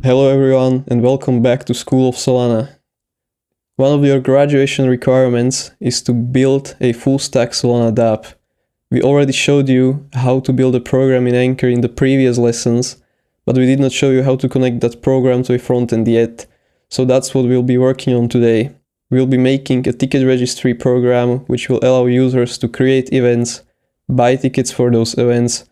Hello everyone and welcome back to School of Solana. One of your graduation requirements is to build a full-stack Solana dApp. We already showed you how to build a program in Anchor in the previous lessons, but we did not show you how to connect that program to a frontend yet. So that's what we'll be working on today. We'll be making a ticket registry program which will allow users to create events, buy tickets for those events,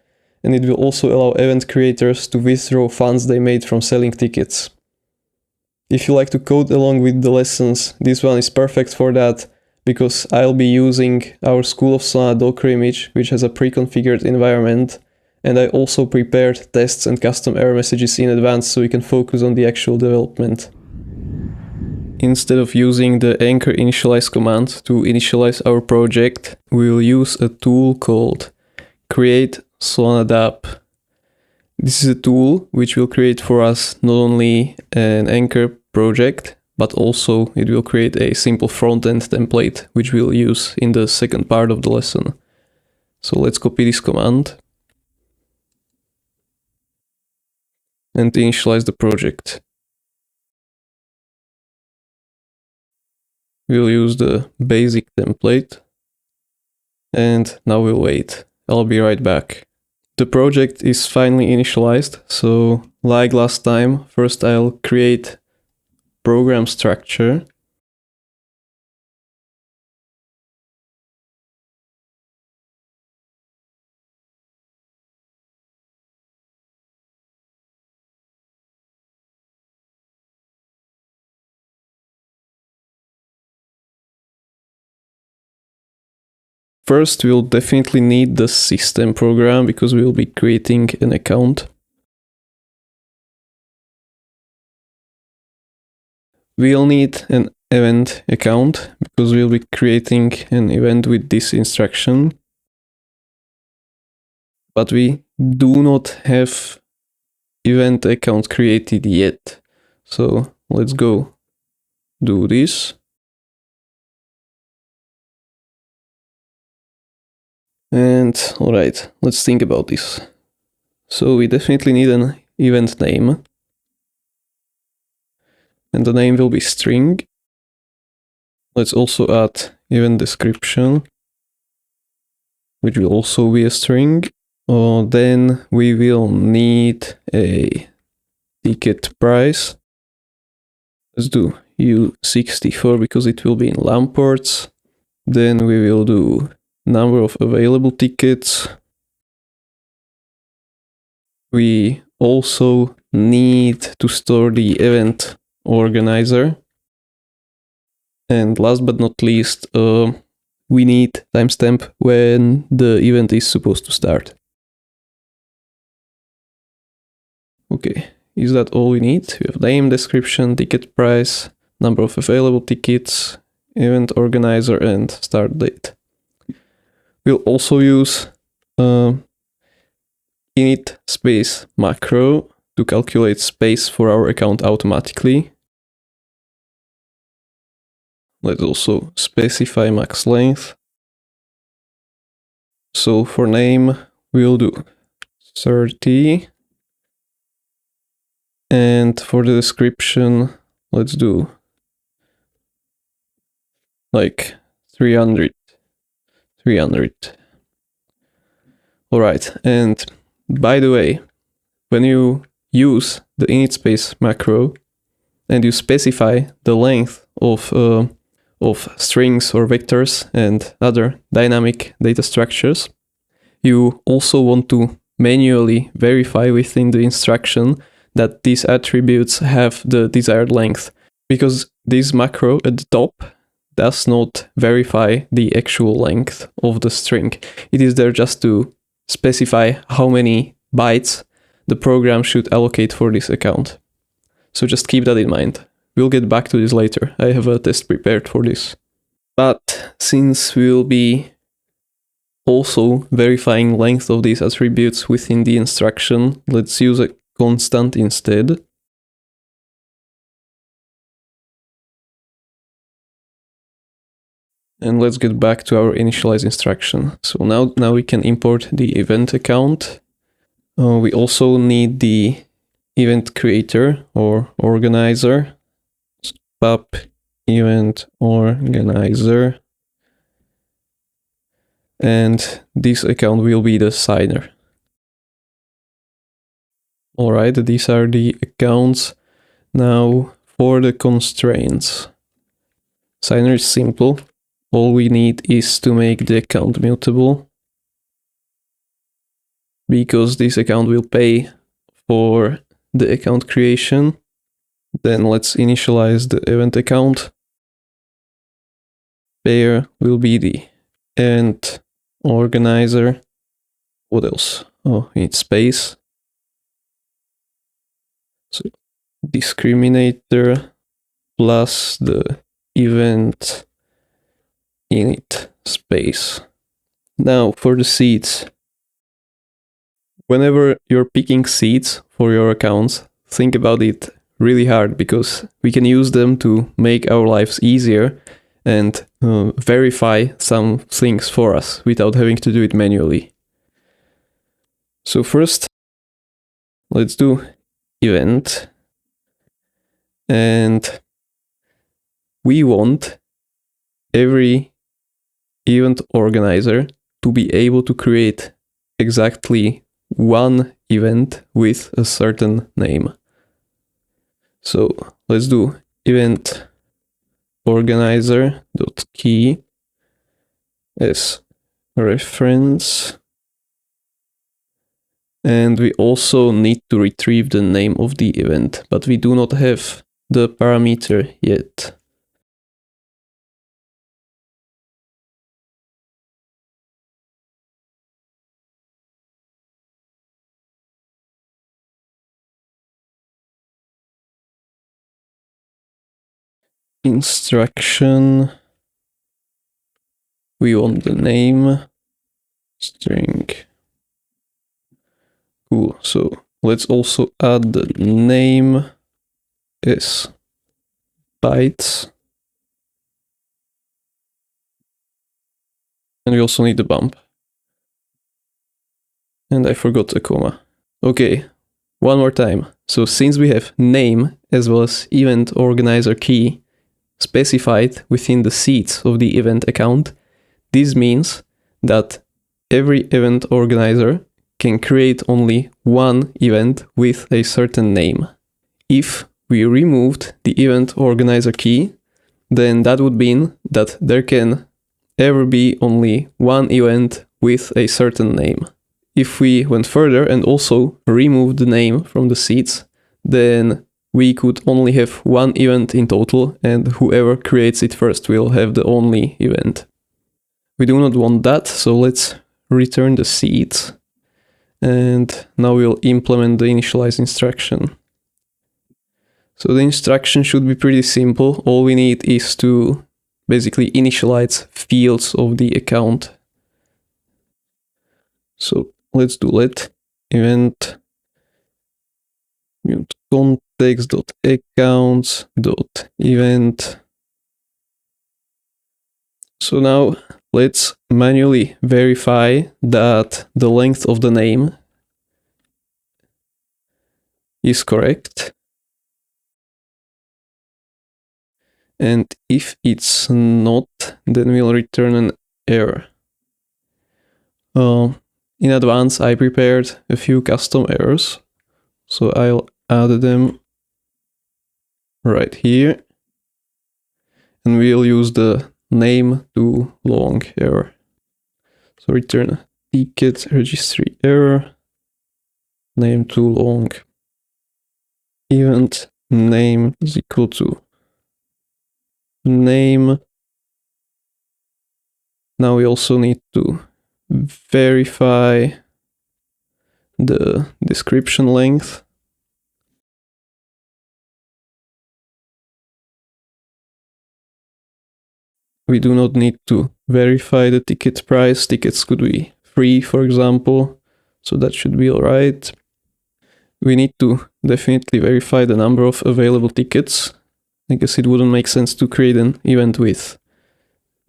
and it will also allow event creators to withdraw funds they made from selling tickets. If you like to code along with the lessons, this one is perfect for that, because I'll be using our School of Solana Docker image, which has a pre-configured environment, and I also prepared tests and custom error messages in advance so we can focus on the actual development. Instead of using the Anchor initialize command to initialize our project, we will use a tool called create-solana-dapp. This is a tool which will create for us not only an Anchor project, but also it will create a simple front-end template which we'll use in the second part of the lesson. So let's copy this command and initialize the project. We'll use the basic template and now we'll wait. I'll be right back. The project is finally initialized, so like last time, first I'll create program structure. First, we'll definitely need the system program because we'll be creating an account. We'll need an event account because we'll be creating an event with this instruction. But we do not have event account created yet. So let's go do this. And alright, let's think about this. So we definitely need an event name. And the name will be string. Let's also add event description, which will also be a string. Then we will need a ticket price. Let's do U64 because it will be in LAM ports. Then we will do number of available tickets. We also need to store the event organizer. And last but not least, we need timestamp when the event is supposed to start. Okay, is that all we need? We have name, description, ticket price, number of available tickets, event organizer, and start date. We'll also use init space macro to calculate space for our account automatically. Let's also specify max length. So for name, we'll do 30. And for the description, let's do like 300. Alright, and by the way, when you use the init space macro and you specify the length of strings or vectors and other dynamic data structures, you also want to manually verify within the instruction that these attributes have the desired length, because this macro at the top does not verify the actual length of the string. It is there just to specify how many bytes the program should allocate for this account. So just keep that in mind. We'll get back to this later. I have a test prepared for this. But since we'll be also verifying length of these attributes within the instruction, let's use a constant instead. And let's get back to our initialize instruction. So now we can import the event account. We also need the event creator or organizer, pub event organizer, and this account will be the signer. Alright, these are the accounts. Now for the constraints. Signer is simple. All we need is to make the account mutable, because this account will pay for the account creation. Then let's initialize the event account. Pair will be the event organizer. What else? Oh, we need space. So discriminator plus the event init space. Now for the seeds. Whenever you're picking seeds for your accounts, think about it really hard, because we can use them to make our lives easier and verify some things for us without having to do it manually. So first, let's do event, and we want every event organizer to be able to create exactly one event with a certain name. So let's do event organizer.key as reference, and we also need to retrieve the name of the event, but we do not have the parameter yet. Instruction, we want the name string. Cool, so let's also add the name as bytes, and we also need the bump. And I forgot a comma. Okay, one more time. So since we have name as well as event organizer key specified within the seeds of the event account, this means that every event organizer can create only one event with a certain name. If we removed the event organizer key, then that would mean that there can ever be only one event with a certain name. If we went further and also removed the name from the seeds, then we could only have one event in total, and whoever creates it first will have the only event. We do not want that, so let's return the seeds. And now we'll implement the initialize instruction. So the instruction should be pretty simple. All we need is to basically initialize fields of the account. So let's do let event mute context.accounts.event. So now let's manually verify that the length of the name is correct. And if it's not, then we'll return an error. In advance, I prepared a few custom errors, so I'll add them right here. And we'll use the name too long error. So return ticket registry error, name too long, event name is equal to name. Now we also need to verify the description length. We do not need to verify the ticket price. Tickets could be free, for example, so that should be all right. We need to definitely verify the number of available tickets. I guess it wouldn't make sense to create an event with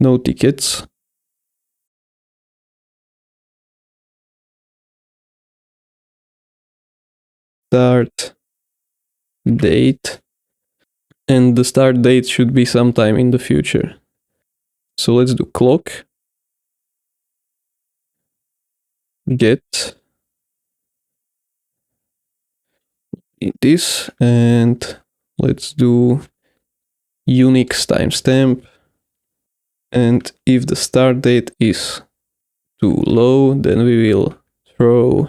no tickets. Start date, and the start date should be sometime in the future. So let's do clock get this, and let's do Unix timestamp. And if the start date is too low, then we will throw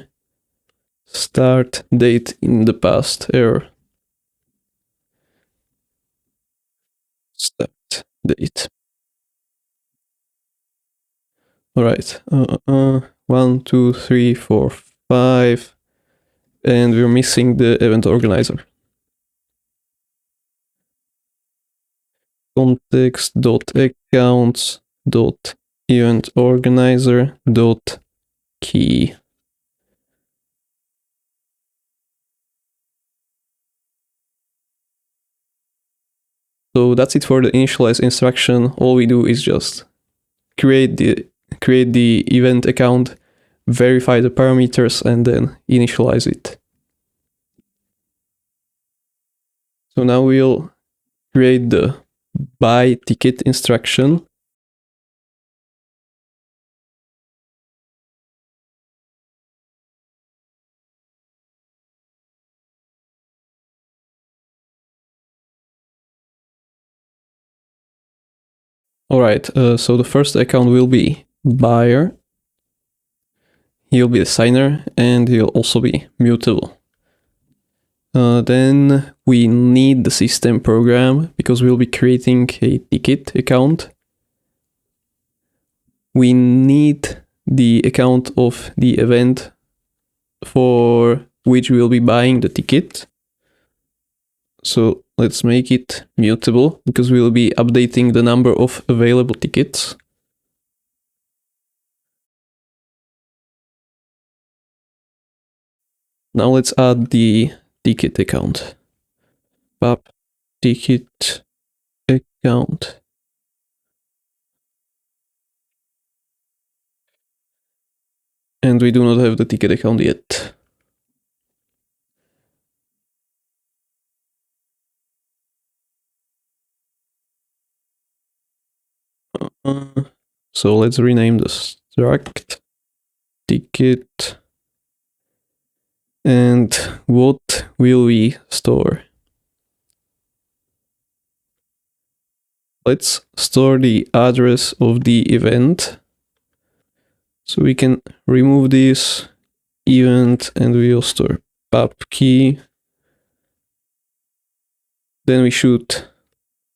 start date in the past error. Start date. All right. 1, 2, 3, 4, 5, and we're missing the event organizer. Context.accounts.event organizer.key. So that's it for the initialize instruction. All we do is just create the event account, verify the parameters, and then initialize it. So now we'll create the buy ticket instruction. All right, so the first account will be buyer. He'll be the signer, and he'll also be mutable. Then we need the system program because we'll be creating a ticket account. We need the account of the event for which we'll be buying the ticket. So let's make it mutable because we'll be updating the number of available tickets. Now let's add the ticket account. Pub ticket account. And we do not have the ticket account yet. So let's rename the struct ticket. And what will we store? Let's store the address of the event. So we can remove this event and we'll store pub key. Then we should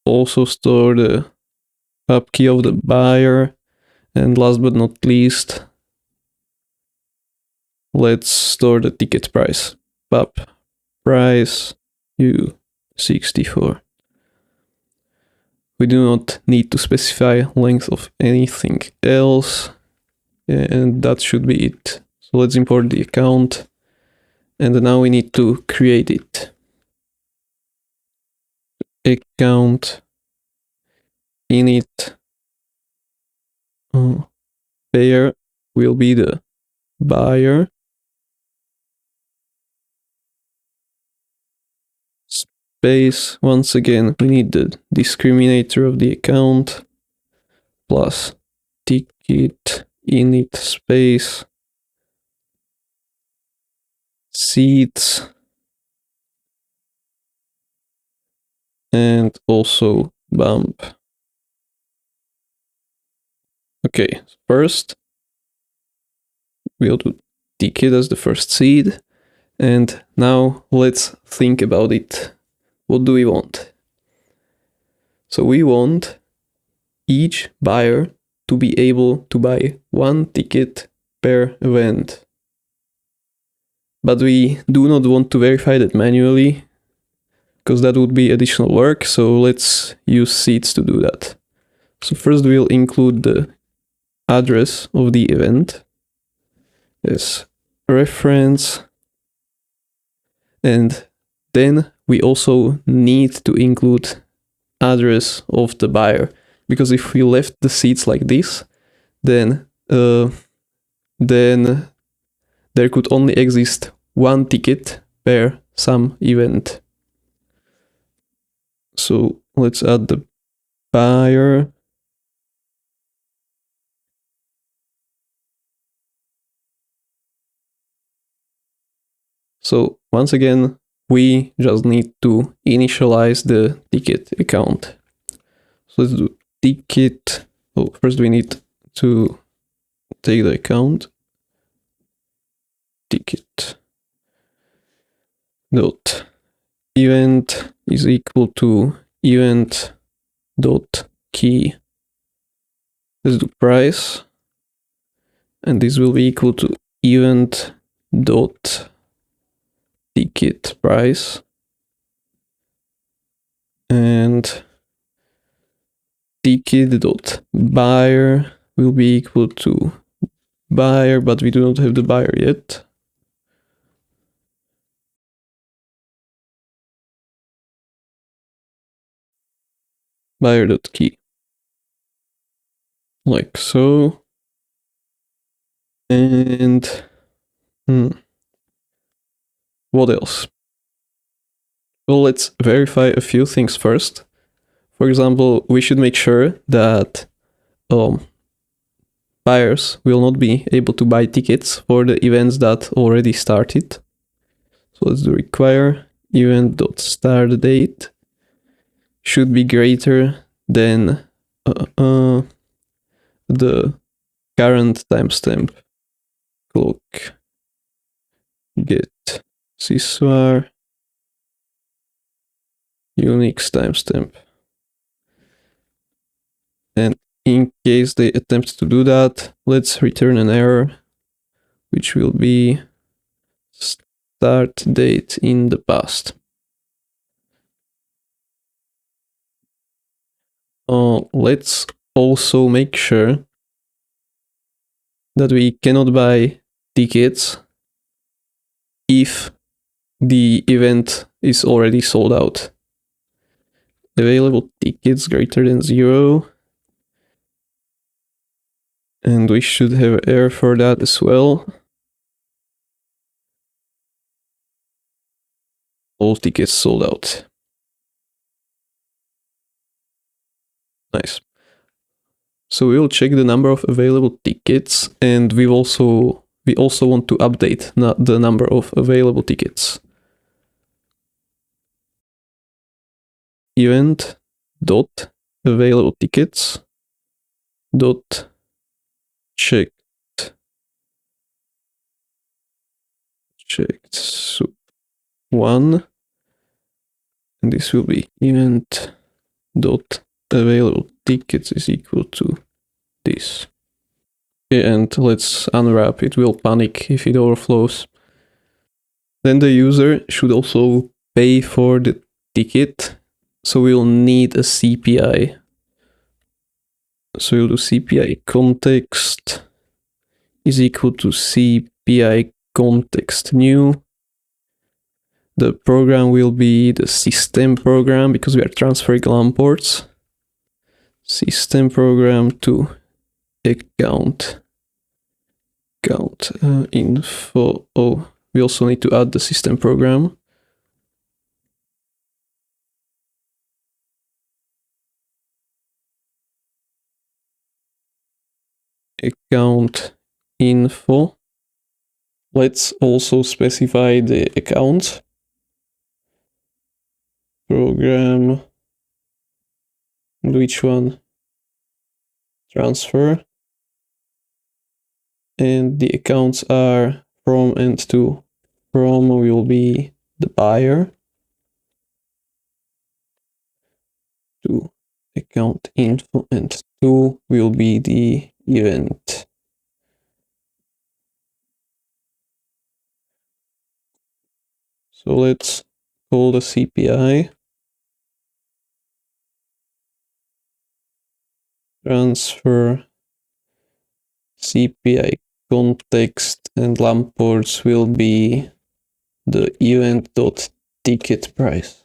also store the pub key of the buyer. And last but not least, let's store the ticket price. Pub price U64. We do not need to specify length of anything else. And that should be it. So let's import the account. And now we need to create it. Account init payer will be the buyer. Space, once again, we need the discriminator of the account plus ticket init space seats and also bump. Okay, first we'll do ticket as the first seed, and now let's think about it. What do we want? So we want each buyer to be able to buy one ticket per event. But we do not want to verify that manually, because that would be additional work, so let's use seeds to do that. So first we'll include the address of the event as reference, and then we also need to include address of the buyer, because if we left the seeds like this, then there could only exist one ticket per some event. So let's add the buyer. So once again, we just need to initialize the ticket account. So let's do ticket. Oh, first we need to take the account. Ticket dot event is equal to event dot key. Let's do price, and this will be equal to event dot ticket price, and ticket dot buyer will be equal to buyer, but we do not have the buyer yet. Buyer dot key, like so. And what else? Well, let's verify a few things first. For example, we should make sure that buyers will not be able to buy tickets for the events that already started. So let's do require event.startDate should be greater than the current timestamp. Clock get sysvar Unix timestamp. And in case they attempt to do that, let's return an error, which will be start date in the past. Let's also make sure that we cannot buy tickets if the event is already sold out. Available tickets greater than 0. And we should have error for that as well. All tickets sold out. Nice. So we will check the number of available tickets, and we also want to update the number of available tickets. Event dot available tickets dot checked so 1, and this will be event dot available tickets is equal to this. And let's unwrap. It will panic if it overflows. Then the user should also pay for the ticket, so we'll need a CPI. So we'll do CPI context is equal to CPI context new. The program will be the system program because we are transferring LAN ports. System program to account info. Oh, we also need to add the system program. Account info. Let's also specify the account. Program. Which one? Transfer. And the accounts are from and to. From will be the buyer. To account info, and to will be the event. So let's call the CPI. Transfer CPI context, and LAN ports will be the event.ticket price.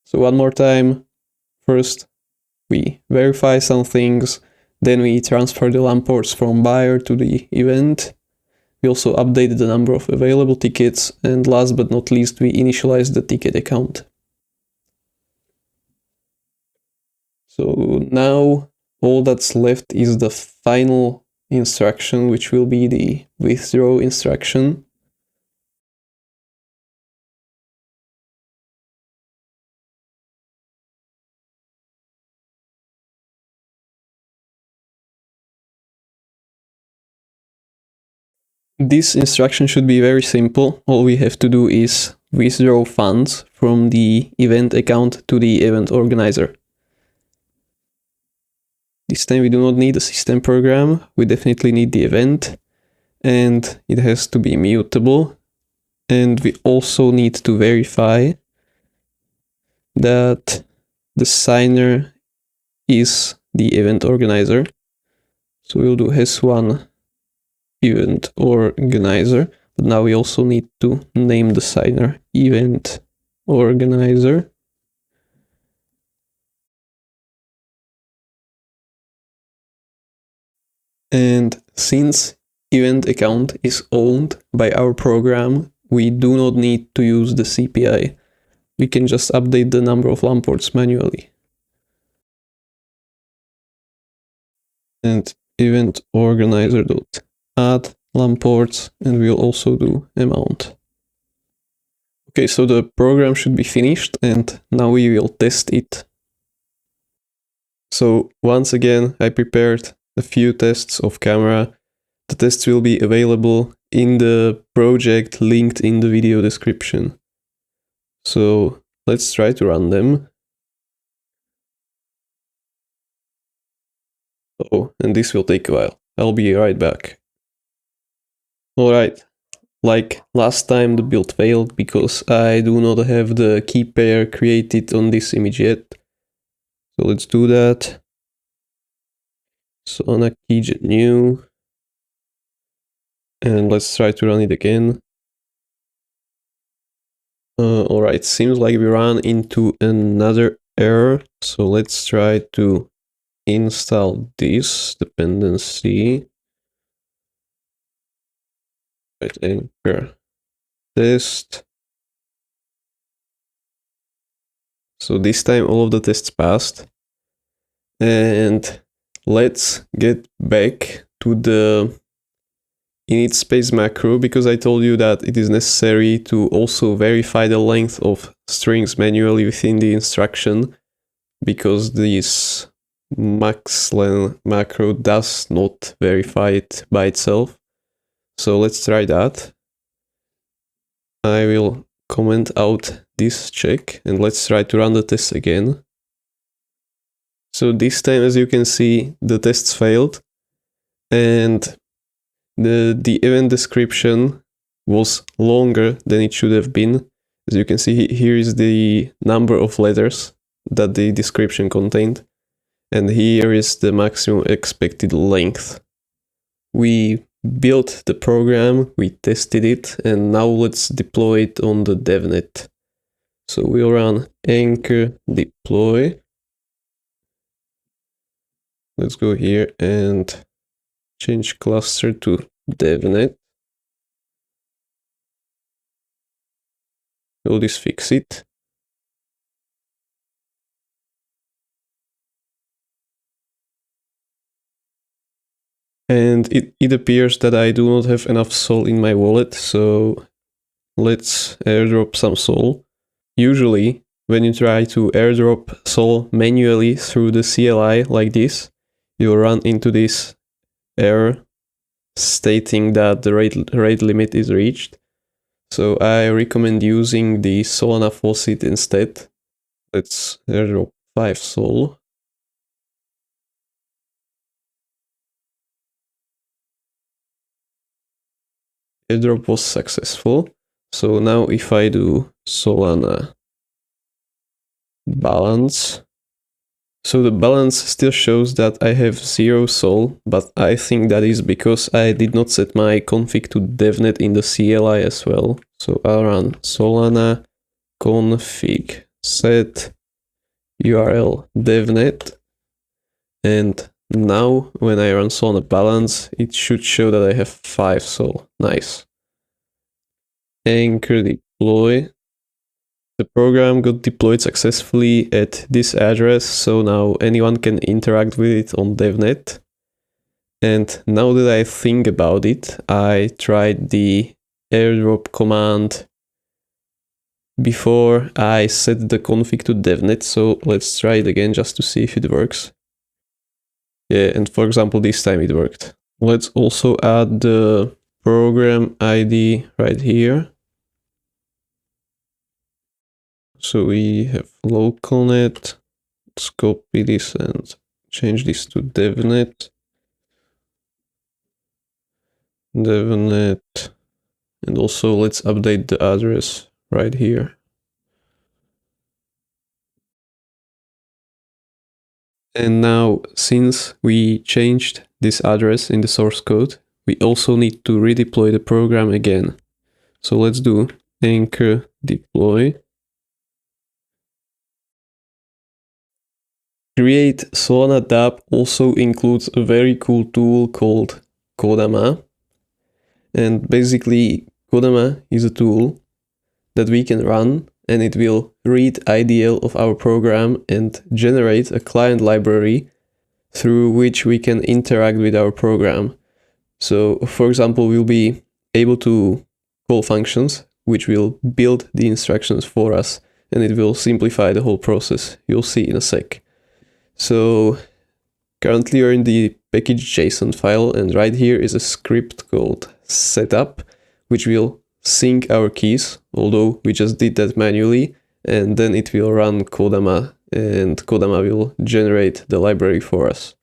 So one more time. First, we verify some things, then we transfer the LAN ports from buyer to the event. We also update the number of available tickets, and last but not least, we initialize the ticket account. So now all that's left is the final instruction, which will be the withdraw instruction. This instruction should be very simple. All we have to do is withdraw funds from the event account to the event organizer. This time we do not need a system program, we definitely need the event, and it has to be mutable. And we also need to verify that the signer is the event organizer. So we'll do S1 event organizer, but now we also need to name the signer event organizer. And since event account is owned by our program, we do not need to use the CPI. We can just update the number of LAN ports manually. And event organizer.add LAN ports, and we'll also do amount. Okay, so the program should be finished, and now we will test it. So once again, I prepared a few tests of camera. The tests will be available in the project linked in the video description. So let's try to run them. Oh, and this will take a while. I'll be right back. Alright, like last time the build failed because I do not have the key pair created on this image yet. So let's do that. Solana keygen new. And let's try to run it again. Alright, seems like we ran into another error. So let's try to install this dependency. Right, anchor test. So this time all of the tests passed. And let's get back to the init space macro, because I told you that it is necessary to also verify the length of strings manually within the instruction, because this maxlen macro does not verify it by itself. So let's try that. I will comment out this check and let's try to run the test again. So this time, as you can see, the tests failed, and the event description was longer than it should have been. As you can see, here is the number of letters that the description contained, and here is the maximum expected length. We built the program, we tested it, and now let's deploy it on the devnet. So we'll run anchor deploy. Let's go here and change cluster to devnet. Will this fix it? And it appears that I do not have enough SOL in my wallet, so let's airdrop some SOL. Usually, when you try to airdrop SOL manually through the CLI like this, you'll run into this error stating that the rate limit is reached. So I recommend using the Solana faucet instead. Let's airdrop 5 SOL. Airdrop was successful. So now if I do Solana balance, so the balance still shows that I have 0 SOL, but I think that is because I did not set my config to devnet in the CLI as well. So I'll run Solana config set URL devnet, and now when I run Solana balance, it should show that I have 5 SOL. Nice. Anchor deploy. The program got deployed successfully at this address, so now anyone can interact with it on DevNet. And now that I think about it, I tried the airdrop command before I set the config to DevNet, so let's try it again just to see if it works. Yeah, and for example, this time it worked. Let's also add the program ID right here. So we have localnet. Let's copy this and change this to DevNet. DevNet. And also let's update the address right here. And now, since we changed this address in the source code, we also need to redeploy the program again. So let's do anchor deploy. Create-solana-dapp also includes a very cool tool called Codama. And basically, Codama is a tool that we can run, and it will read IDL of our program and generate a client library through which we can interact with our program. So, for example, we'll be able to call functions which will build the instructions for us, and it will simplify the whole process. You'll see in a sec. So currently we're in the package.json file, and right here is a script called setup, which will sync our keys, although we just did that manually, and then it will run Codama, and Codama will generate the library for us.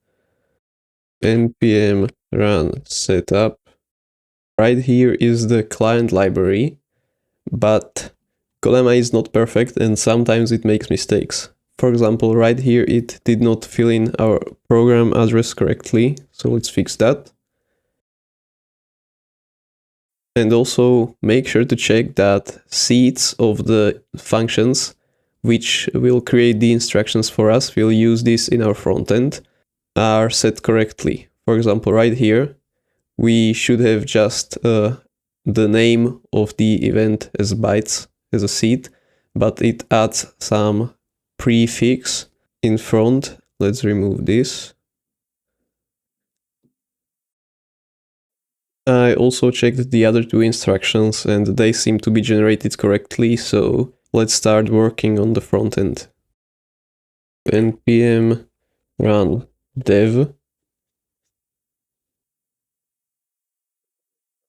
npm run setup. Right here is the client library, but Codama is not perfect and sometimes it makes mistakes. For example, right here it did not fill in our program address correctly, so let's fix that. And also make sure to check that seeds of the functions which will create the instructions for us, we'll use this in our frontend, are set correctly. For example, right here, we should have just the name of the event as bytes as a seed, but it adds some prefix in front. Let's remove this. I also checked the other two instructions and they seem to be generated correctly, so let's start working on the front end. npm run dev.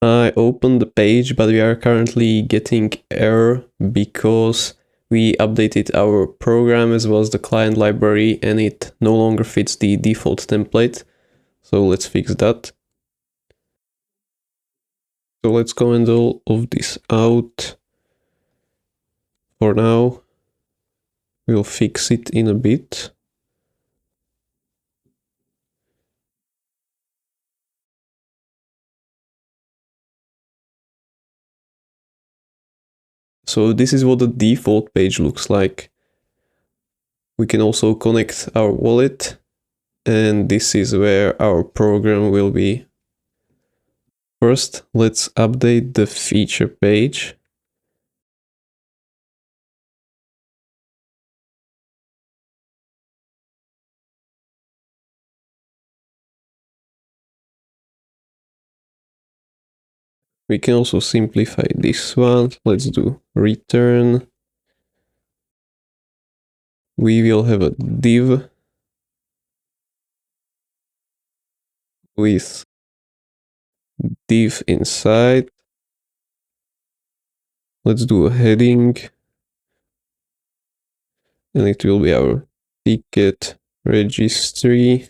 I opened the page, but we are currently getting error because we updated our program as well as the client library and it no longer fits the default template. So let's fix that. So let's comment all of this out. For now, we'll fix it in a bit. So this is what the default page looks like. We can also connect our wallet, and this is where our program will be. First, let's update the feature page. We can also simplify this one. Let's do return. We will have a div with div inside. Let's do a heading. And it will be our ticket registry.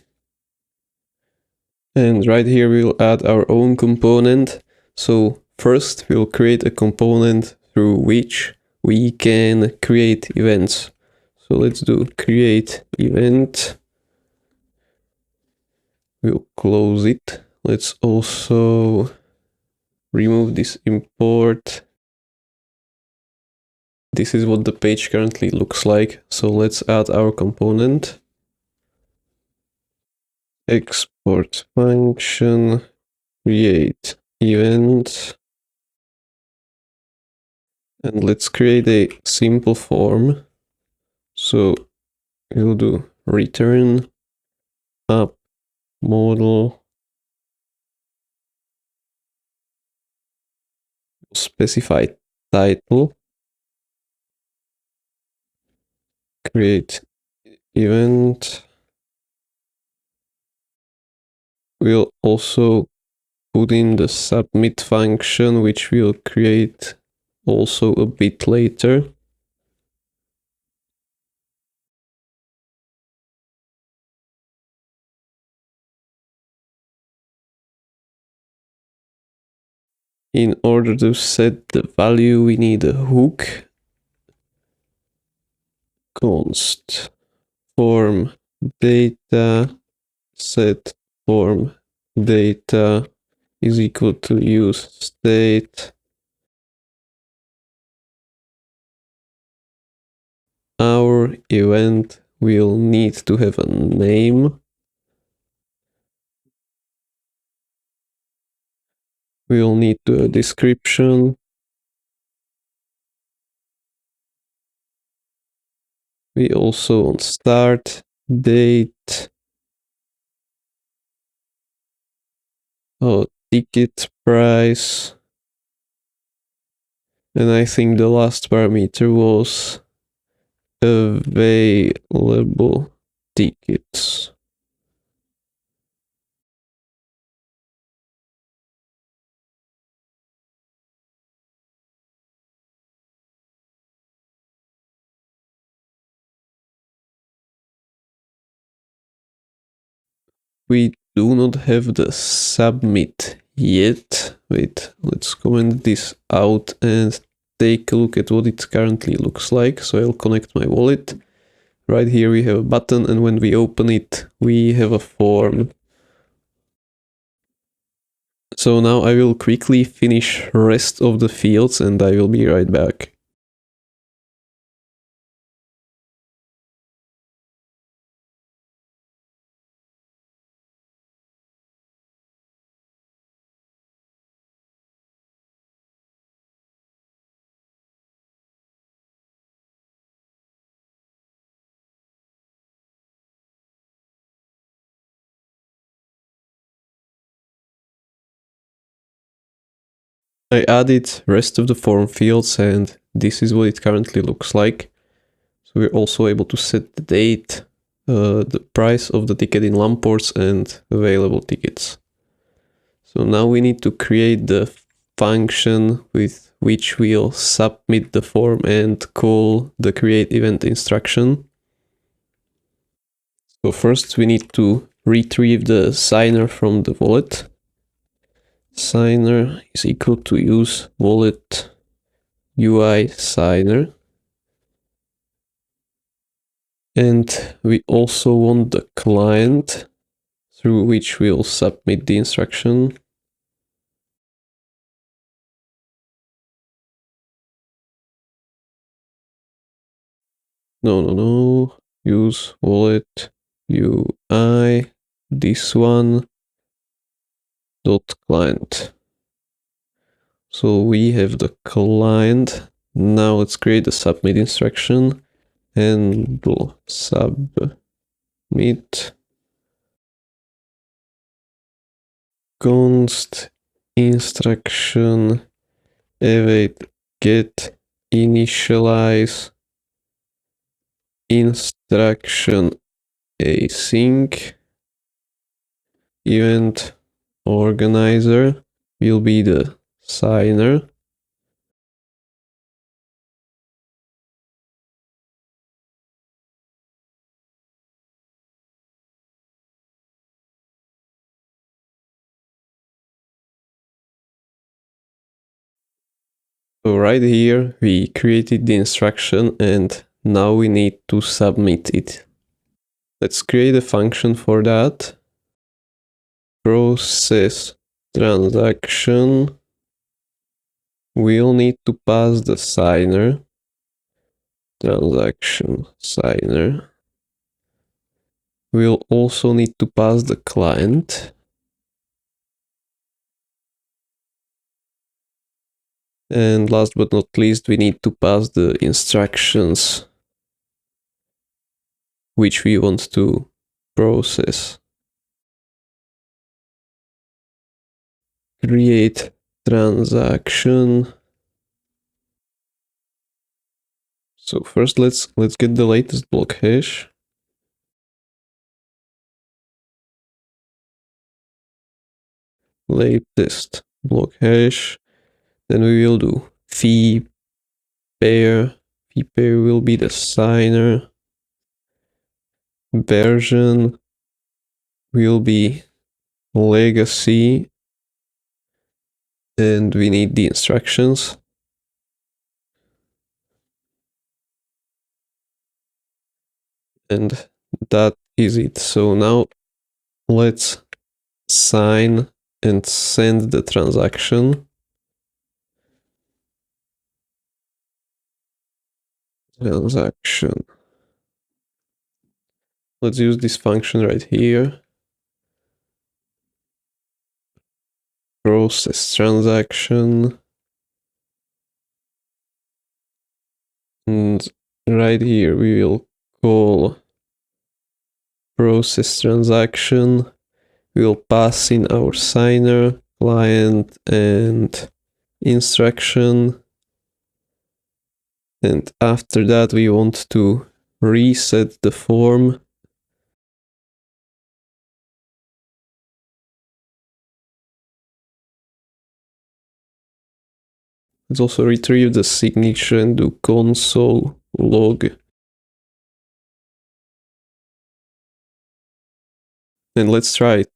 And right here we'll add our own component. So first we'll create a component through which we can create events. So let's do create event. We'll close it. Let's also remove this import. This is what the page currently looks like. So let's add our component. Export function, create event. And let's create a simple form. So we'll do return app model, specify title, create event. We'll also put in the submit function, which we'll create also a bit later. In order to set the value, we need a hook. Const form data set form data is equal to use state. Our event will need to have a name. We'll need a description. We also want start date, ticket price, and I think the last parameter was available tickets. We do not have the submit yet. Wait, let's comment this out and take a look at what it currently looks like. So I'll connect my wallet. Right here we have a button, and when we open it, we have a form. So now I will quickly finish rest of the fields and I will be right back. I added rest of the form fields and this is what it currently looks like. So we're also able to set the date, the price of the ticket in Lamports and available tickets. So now we need to create the function with which we'll submit the form and call the create event instruction. So first we need to retrieve the signer from the wallet. Signer is equal to use wallet UI signer. And we also want the client through which we'll submit the instruction. No. Use wallet UI, this one, dot client. So we have the client. Now let's create the submit instruction and submit const instruction await get initialize instruction async event organizer will be the signer. So right here we created the instruction and now we need to submit it. Let's create a function for that. Process transaction. We'll need to pass the signer. Transaction signer. We'll also need to pass the client. And last but not least, we need to pass the instructions which we want to process. Create transaction. So first let's get the latest block hash. Latest block hash. Then we will do fee pair. Fee pair will be the signer. Version will be legacy. And we need the instructions. And that is it. So now let's sign and send the transaction. Transaction. Let's use this function right here. Process transaction. And right here we will call process transaction. We will pass in our signer, client, and instruction. And after that we want to reset the form. Let's also retrieve the signature and do console log. And let's try it.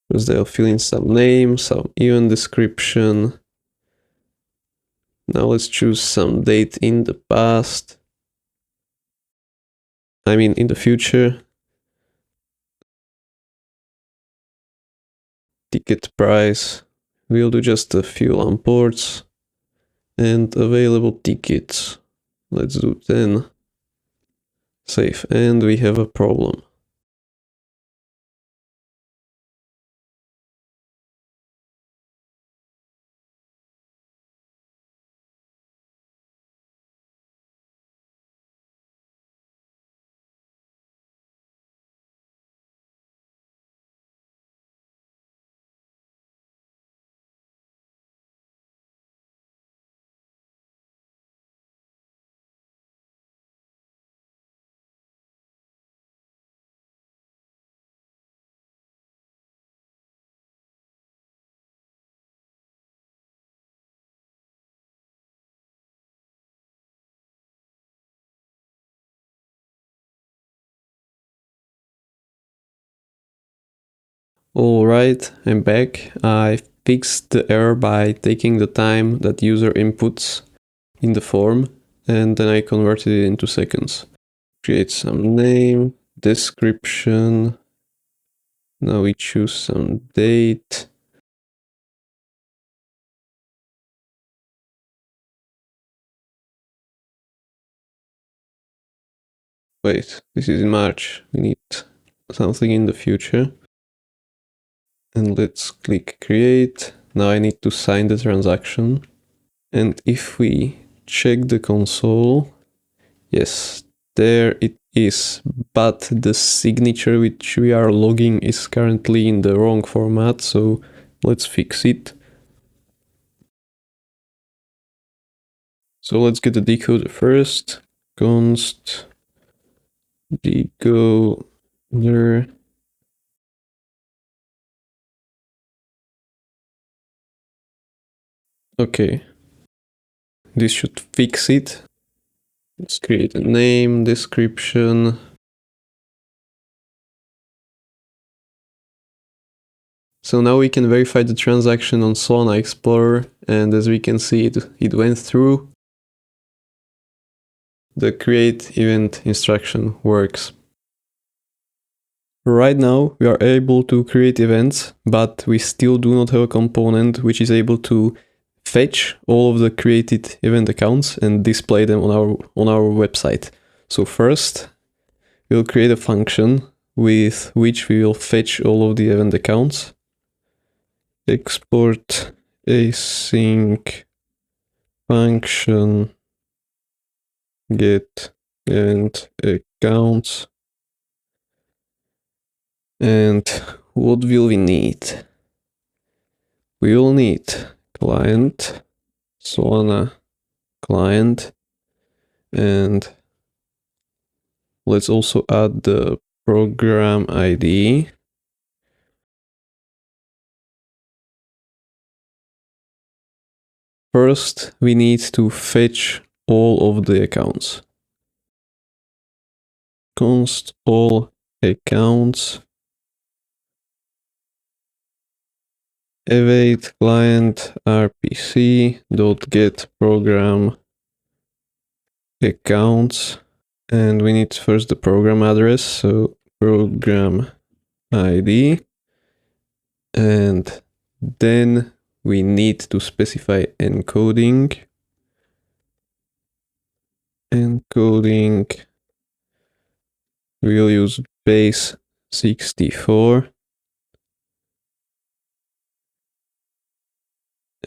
Because they'll fill in some name, some event description. Now let's choose some date in the past. I mean in the future. Ticket price. We'll do just a few imports. And available tickets. Let's do 10. Save. And we have a problem. Alright, I'm back. I fixed the error by taking the time that user inputs in the form and then I converted it into seconds. Create some name, description. Now we choose some date. Wait, this is in March. We need something in the future. And let's click create. Now I need to sign the transaction. And if we check the console, yes, there it is. But the signature which we are logging is currently in the wrong format. So let's fix it. So let's get the decoder first. Const decoder. Okay, this should fix it. Let's create a name, description. So now we can verify the transaction on Solana Explorer, and as we can see, it went through. The create event instruction works. Right now we are able to create events, but we still do not have a component which is able to fetch all of the created event accounts and display them on our website. So first we'll create a function with which we will fetch all of the event accounts. Export async function get event accounts. And what will we need? We will need client, Solana client, and let's also add the program ID. First, we need to fetch all of the accounts. Const all accounts await client rpc dot get program accounts, and we need first the program address, so program ID, and then we need to specify encoding. We'll use base 64,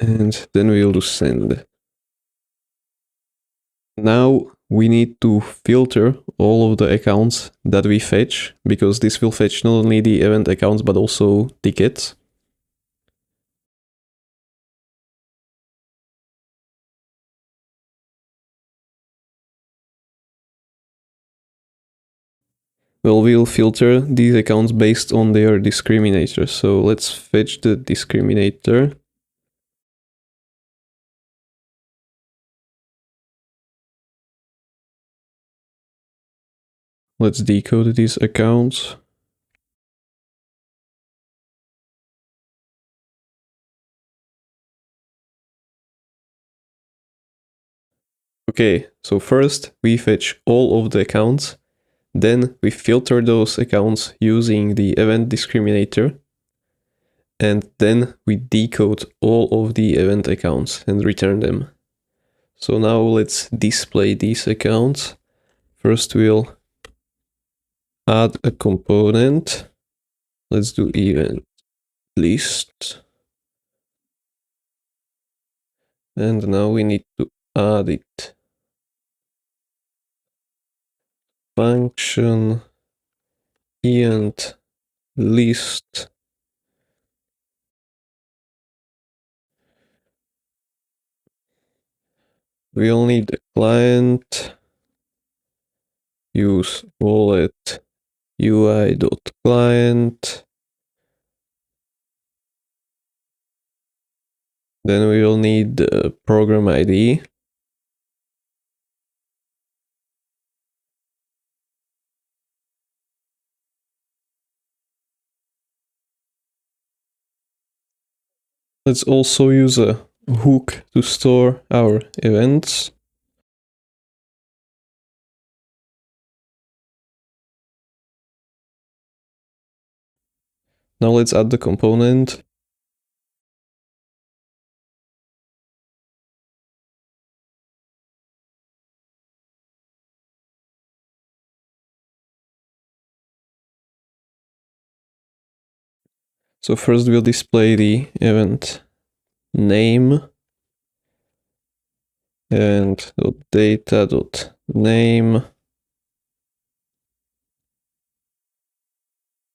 and then we'll do send. Now we need to filter all of the accounts that we fetch, because this will fetch not only the event accounts but also tickets. Well, we'll filter these accounts based on their discriminator. So let's fetch the discriminator. Let's decode these accounts. Okay, so first we fetch all of the accounts, then we filter those accounts using the event discriminator, and then we decode all of the event accounts and return them. So now let's display these accounts. First we'll add a component. Let's do event list. And now we need to add it. Function event list. We'll need a client. Use wallet UI.client. Then we will need the program ID. Let's also use a hook to store our events. Now let's add the component. So first we'll display the event name and .data.name.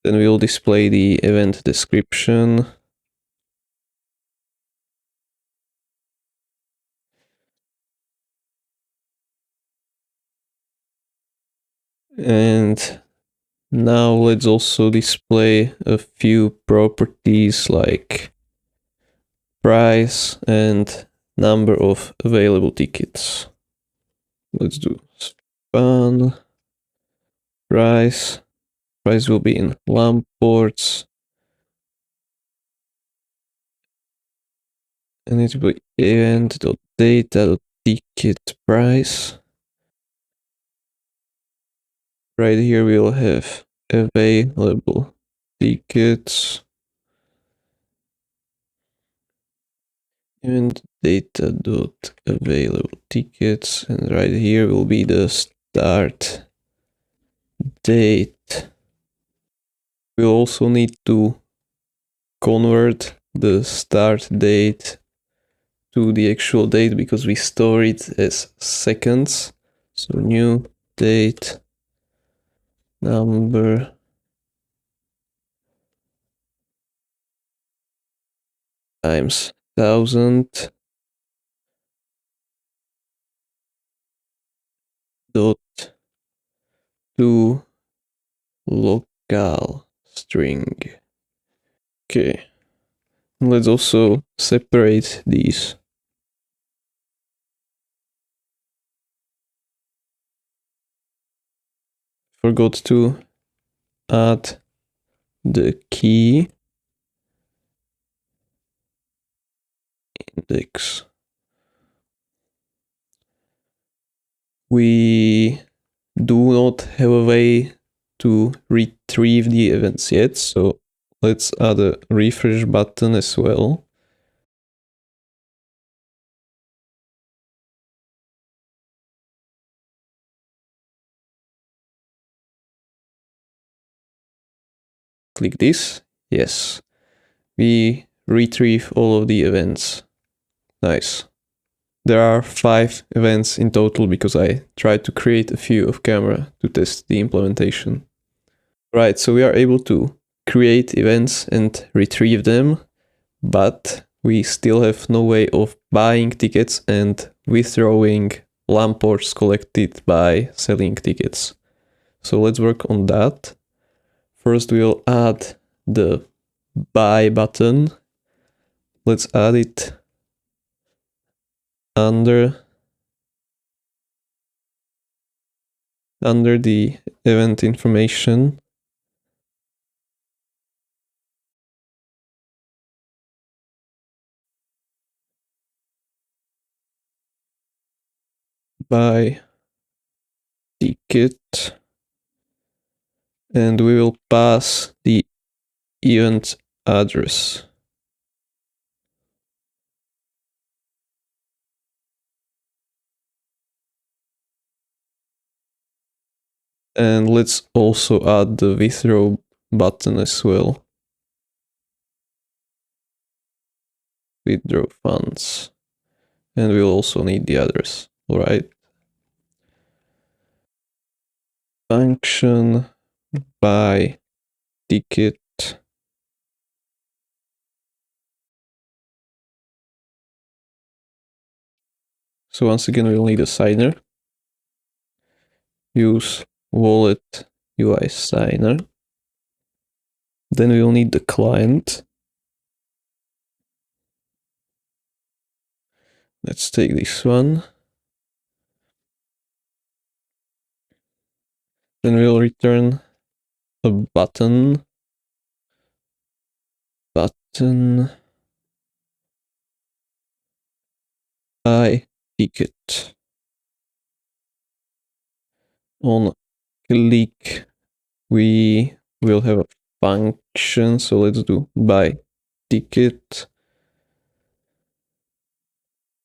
Then we'll display the event description. And now let's also display a few properties like price and number of available tickets. Let's do span price. Price will be in lamp ports. And it will be event.data.ticket price. Right here we'll have available tickets. And data.available tickets, and right here will be the start date. We'll also need to convert the start date to the actual date because we store it as seconds. So new date number times 1000 dot to local string. Okay, let's also separate these. Forgot to add the key index. We do not have a way to retrieve the events yet, so let's add a refresh button as well. Click this. Yes. We retrieve all of the events. Nice. There are 5 events in total because I tried to create a few off camera to test the implementation. Right, so we are able to create events and retrieve them, but we still have no way of buying tickets and withdrawing LAN ports collected by selling tickets. So let's work on that. First, we'll add the buy button. Let's add it under the event information. Buy ticket, and we will pass the event address. And let's also add the withdraw button as well. Withdraw funds. And we'll also need the address. All right. Function buy ticket. So once again, we'll need a signer. Use wallet UI signer. Then we'll need the client. Let's take this one. Then we'll return a button. Buy ticket. On click, we will have a function. So let's do buy ticket.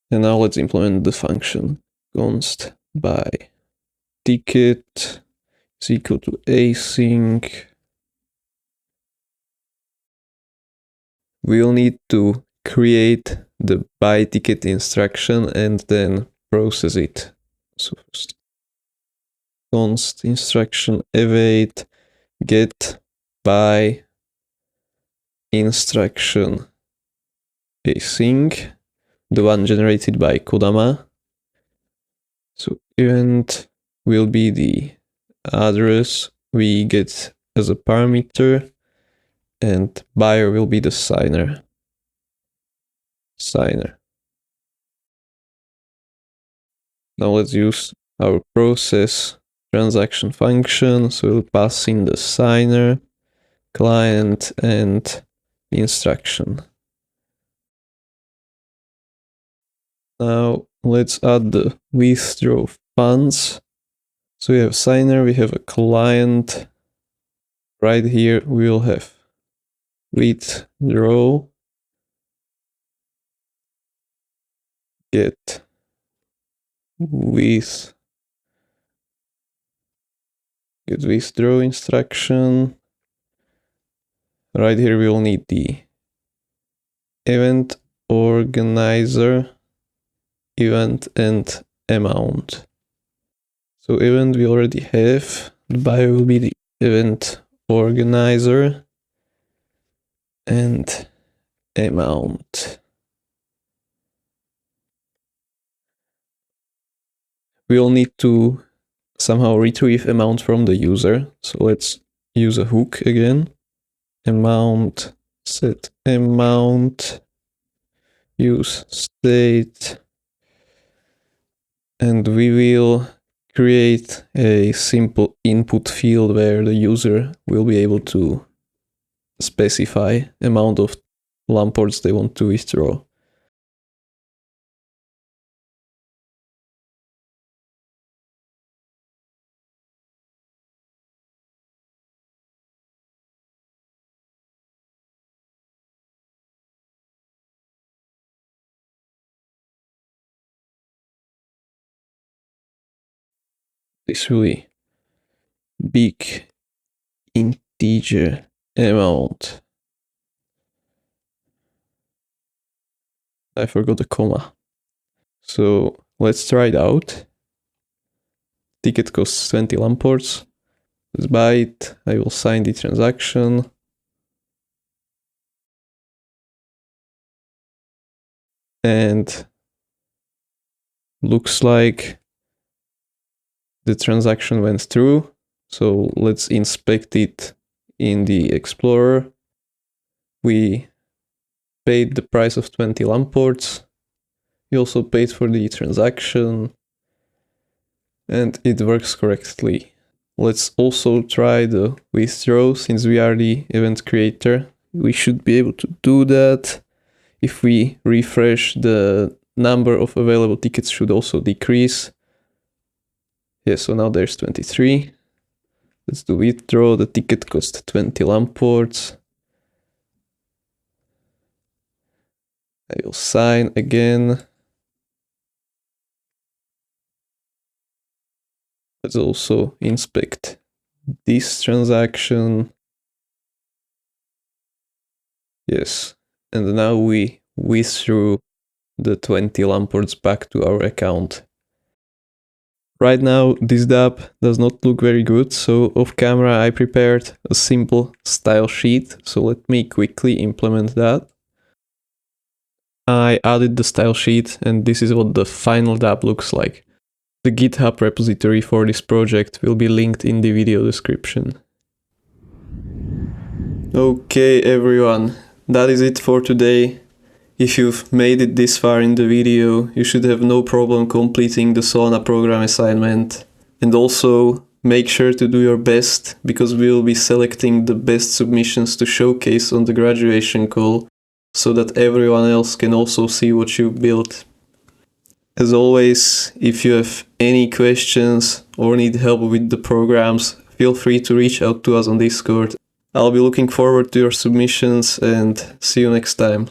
And now let's implement the function. Const buy ticket is equal to async. We'll need to create the buy ticket instruction and then process it. So first, const instruction await get buy instruction async, the one generated by Codama. So event will be the address we get as a parameter, and buyer will be the signer. Now let's use our process transaction function. So we'll pass in the signer, client, and the instruction. Now let's add the withdraw funds. So we have signer, we have a client. Right here we will have withdraw get withdraw instruction. Right here we will need the event organizer. event and amount. So event we already have. The buyer will be the event organizer and amount. We'll need to somehow retrieve amount from the user. So let's use a hook again. Amount, set amount, use state, and we will create a simple input field where the user will be able to specify amount of lamports they want to withdraw. This will be big integer amount. I forgot the comma. So let's try it out. Ticket costs 20 lamports. Let's buy it. I will sign the transaction. And looks like the transaction went through. So let's inspect it in the Explorer. We paid the price of 20 lamports. We also paid for the transaction. And it works correctly. Let's also try the withdraw. Since we are the event creator, we should be able to do that. If we refresh, the number of available tickets should also decrease. Yeah, so now there's 23. Let's do withdraw. The ticket cost 20 lamports. I will sign again. Let's also inspect this transaction. Yes, and now we withdrew the 20 lamports back to our account. Right now, this dapp does not look very good, so off camera I prepared a simple style sheet, so let me quickly implement that. I added the style sheet, and this is what the final dapp looks like. The GitHub repository for this project will be linked in the video description. Okay everyone, that is it for today. If you've made it this far in the video, you should have no problem completing the Solana program assignment. And also, make sure to do your best, because we will be selecting the best submissions to showcase on the graduation call, so that everyone else can also see what you've built. As always, if you have any questions or need help with the programs, feel free to reach out to us on Discord. I'll be looking forward to your submissions and see you next time.